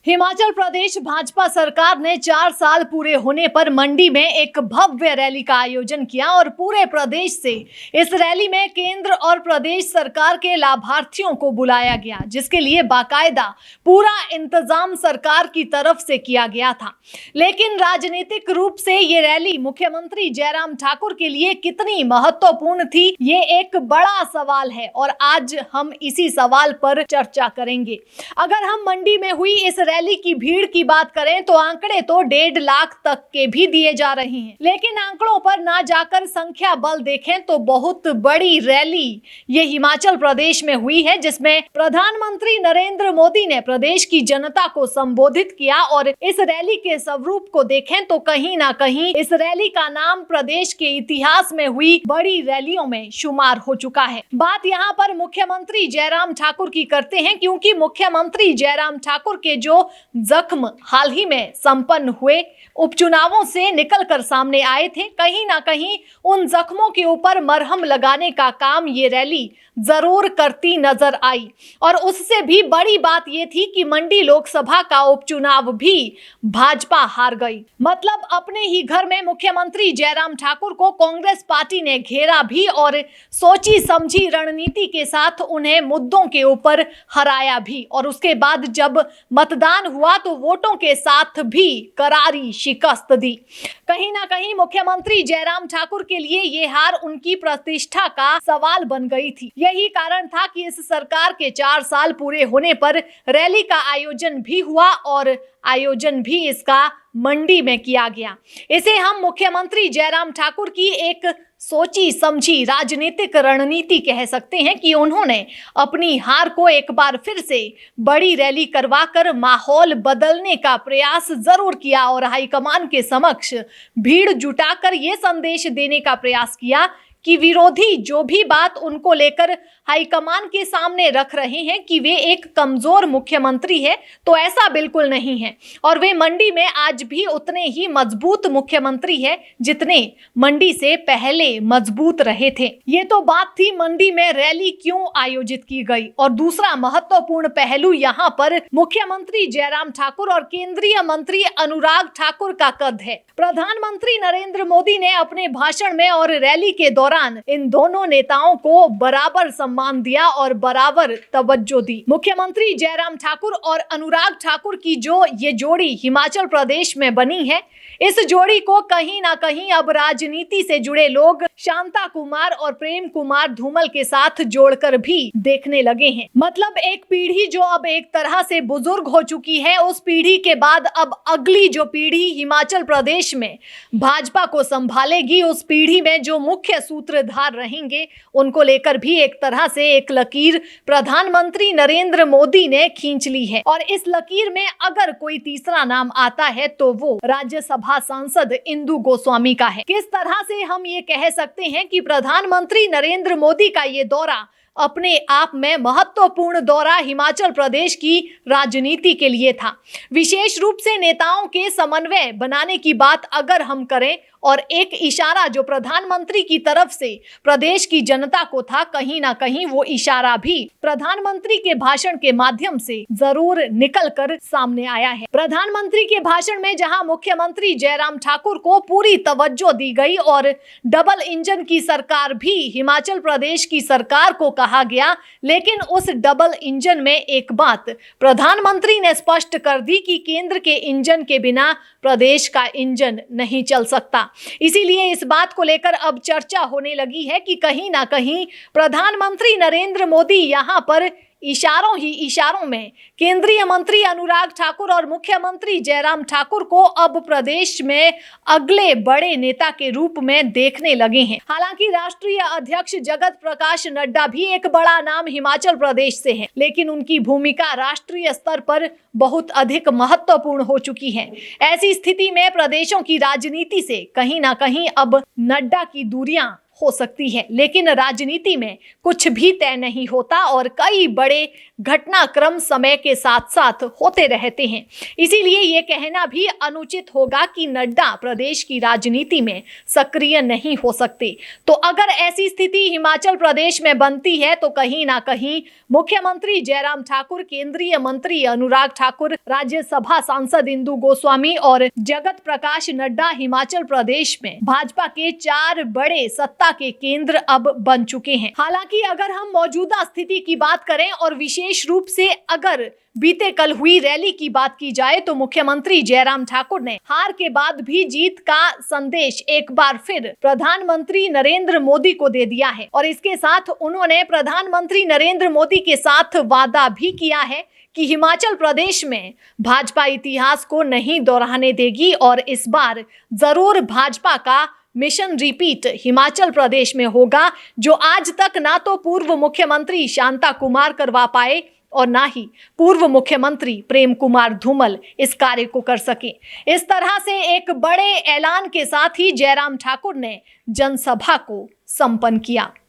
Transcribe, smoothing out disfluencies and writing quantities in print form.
हिमाचल प्रदेश भाजपा सरकार ने 4 साल पूरे होने पर मंडी में एक भव्य रैली का आयोजन किया और पूरे प्रदेश से इस रैली में केंद्र और प्रदेश सरकार के लाभार्थियों को बुलाया गया, जिसके लिए बाकायदा पूरा इंतजाम सरकार की तरफ से किया गया था। लेकिन राजनीतिक रूप से ये रैली मुख्यमंत्री जयराम ठाकुर के लिए कितनी महत्वपूर्ण थी, ये एक बड़ा सवाल है और आज हम इसी सवाल पर चर्चा करेंगे। अगर हम मंडी में हुई इस रैली की भीड़ की बात करें तो आंकड़े तो 1.5 लाख तक के भी दिए जा रहे हैं, लेकिन आंकड़ों पर ना जाकर संख्या बल देखें तो बहुत बड़ी रैली ये हिमाचल प्रदेश में हुई है, जिसमें प्रधानमंत्री नरेंद्र मोदी ने प्रदेश की जनता को संबोधित किया। और इस रैली के स्वरूप को देखें तो कहीं ना कहीं इस रैली का नाम प्रदेश के इतिहास में हुई बड़ी रैलियों में शुमार हो चुका है। बात यहाँ पर मुख्यमंत्री जयराम ठाकुर की करते हैं, क्योंकि मुख्यमंत्री जयराम ठाकुर के जो जख्म हाल ही में संपन्न हुए उपचुनावों से निकलकर सामने आए थे, कहीं ना कहीं उन जख्मों के ऊपर मरहम लगाने का काम ये रैली जरूर करती नजर आई। और उससे भी बड़ी बात ये थी कि मंडी लोकसभा का उपचुनाव भी भाजपा हार गई। मतलब अपने ही घर में मुख्यमंत्री जयराम ठाकुर को कांग्रेस पार्टी ने घेरा भी और सोची समझी रणनीति के साथ उन्हें मुद्दों के ऊपर हराया भी। और उसके बाद जब मतदान हुआ तो वोटों के साथ भी करारी शिकस्त दी। कहीं ना कहीं मुख्यमंत्री जयराम ठाकुर के लिए ये हार उनकी प्रतिष्ठा का सवाल बन गई थी। यही कारण था कि इस सरकार के 4 साल पूरे होने पर रैली का आयोजन भी हुआ और आयोजन भी इसका मंडी में किया गया। इसे हम मुख्यमंत्री जयराम ठाकुर की एक सोची समझी राजनीतिक रणनीति कह सकते हैं कि उन्होंने अपनी हार को एक बार फिर से बड़ी रैली करवाकर माहौल बदलने का प्रयास जरूर किया और हाईकमान के समक्ष भीड़ जुटाकर ये संदेश देने का प्रयास किया कि विरोधी जो भी बात उनको लेकर हाईकमान के सामने रख रहे हैं कि वे एक कमजोर मुख्यमंत्री है, तो ऐसा बिल्कुल नहीं है। और वे मंडी में आज भी उतने ही मजबूत मुख्यमंत्री है जितने मंडी से पहले मजबूत रहे थे। ये तो बात थी मंडी में रैली क्यों आयोजित की गई। और दूसरा महत्वपूर्ण पहलू यहाँ पर मुख्यमंत्री जयराम ठाकुर और केंद्रीय मंत्री अनुराग ठाकुर का कद है। प्रधानमंत्री नरेंद्र मोदी ने अपने भाषण में और रैली के दौरान इन दोनों नेताओं को बराबर सम्मान दिया और बराबर तवज्जो दी। मुख्यमंत्री जयराम ठाकुर और अनुराग ठाकुर की जो ये जोड़ी हिमाचल प्रदेश में बनी है, इस जोड़ी को कहीं ना कहीं अब राजनीति से जुड़े लोग शांता कुमार और प्रेम कुमार धूमल के साथ जोड़कर भी देखने लगे हैं। मतलब एक पीढ़ी जो अब एक तरह से बुजुर्ग हो चुकी है, उस पीढ़ी के बाद अब अगली जो पीढ़ी हिमाचल प्रदेश में भाजपा को संभालेगी, उस पीढ़ी में जो मुख्य सूत्रधार रहेंगे, उनको लेकर भी एक तरह से एक लकीर प्रधानमंत्री नरेंद्र मोदी ने खींच ली है। और इस लकीर में अगर कोई तीसरा नाम आता है तो वो राज्यसभा सांसद इंदु गोस्वामी का है। किस तरह से हम ये कह सकते हैं कि प्रधानमंत्री नरेंद्र मोदी का ये दौरा अपने आप में महत्वपूर्ण दौरा हिमाचल प्रदेश की राजनीति के लिए था। विशेष रूप से नेताओं के समन्वय बनाने की बात अगर हम करें और एक इशारा जो प्रधानमंत्री की तरफ से प्रदेश की जनता को था, कहीं ना कहीं वो इशारा भी प्रधानमंत्री के भाषण के माध्यम से जरूर निकलकर सामने आया है। प्रधानमंत्री के भाषण में जहां मुख्यमंत्री जयराम ठाकुर को पूरी तवज्जो दी गई और डबल इंजन की सरकार भी हिमाचल प्रदेश की सरकार को कहा गया, लेकिन उस डबल इंजन में एक बात प्रधानमंत्री ने स्पष्ट कर दी कि केंद्र के इंजन के बिना प्रदेश का इंजन नहीं चल सकता। इसीलिए इस बात को लेकर अब चर्चा होने लगी है कि कहीं ना कहीं प्रधानमंत्री नरेंद्र मोदी यहां पर इशारों ही इशारों में केंद्रीय मंत्री अनुराग ठाकुर और मुख्यमंत्री जयराम ठाकुर को अब प्रदेश में अगले बड़े नेता के रूप में देखने लगे हैं। हालांकि राष्ट्रीय अध्यक्ष जगत प्रकाश नड्डा भी एक बड़ा नाम हिमाचल प्रदेश से है, लेकिन उनकी भूमिका राष्ट्रीय स्तर पर बहुत अधिक महत्वपूर्ण हो चुकी है। ऐसी स्थिति में प्रदेशों की राजनीति से कहीं ना कहीं अब नड्डा की दूरियां हो सकती है, लेकिन राजनीति में कुछ भी तय नहीं होता और कई बड़े घटनाक्रम समय के साथ साथ होते रहते हैं। इसीलिए ये कहना भी अनुचित होगा कि नड्डा प्रदेश की राजनीति में सक्रिय नहीं हो सकते। तो अगर ऐसी स्थिति हिमाचल प्रदेश में बनती है तो कहीं ना कहीं मुख्यमंत्री जयराम ठाकुर, केंद्रीय मंत्री अनुराग ठाकुर, राज्यसभा सांसद इंदु गोस्वामी और जगत प्रकाश नड्डा हिमाचल प्रदेश में भाजपा के 4 बड़े सत्ता के केंद्र अब बन चुके हैं। हालांकि अगर हम मौजूदा स्थिति की बात करें और विशेष रूप से अगर बीते कल हुई रैली की बात की जाए तो मुख्यमंत्री जयराम ठाकुर ने हार के बाद भी जीत का संदेश एक बार फिर प्रधानमंत्री नरेंद्र मोदी को दे दिया है और इसके साथ उन्होंने प्रधानमंत्री नरेंद्र मोदी के साथ वादा भी किया है कि हिमाचल प्रदेश में भाजपा इतिहास को नहीं दोहराने देगी और इस बार जरूर भाजपा का मिशन रिपीट हिमाचल प्रदेश में होगा, जो आज तक ना तो पूर्व मुख्यमंत्री शांता कुमार करवा पाए और ना ही पूर्व मुख्यमंत्री प्रेम कुमार धूमल इस कार्य को कर सके। इस तरह से एक बड़े ऐलान के साथ ही जयराम ठाकुर ने जनसभा को संपन्न किया।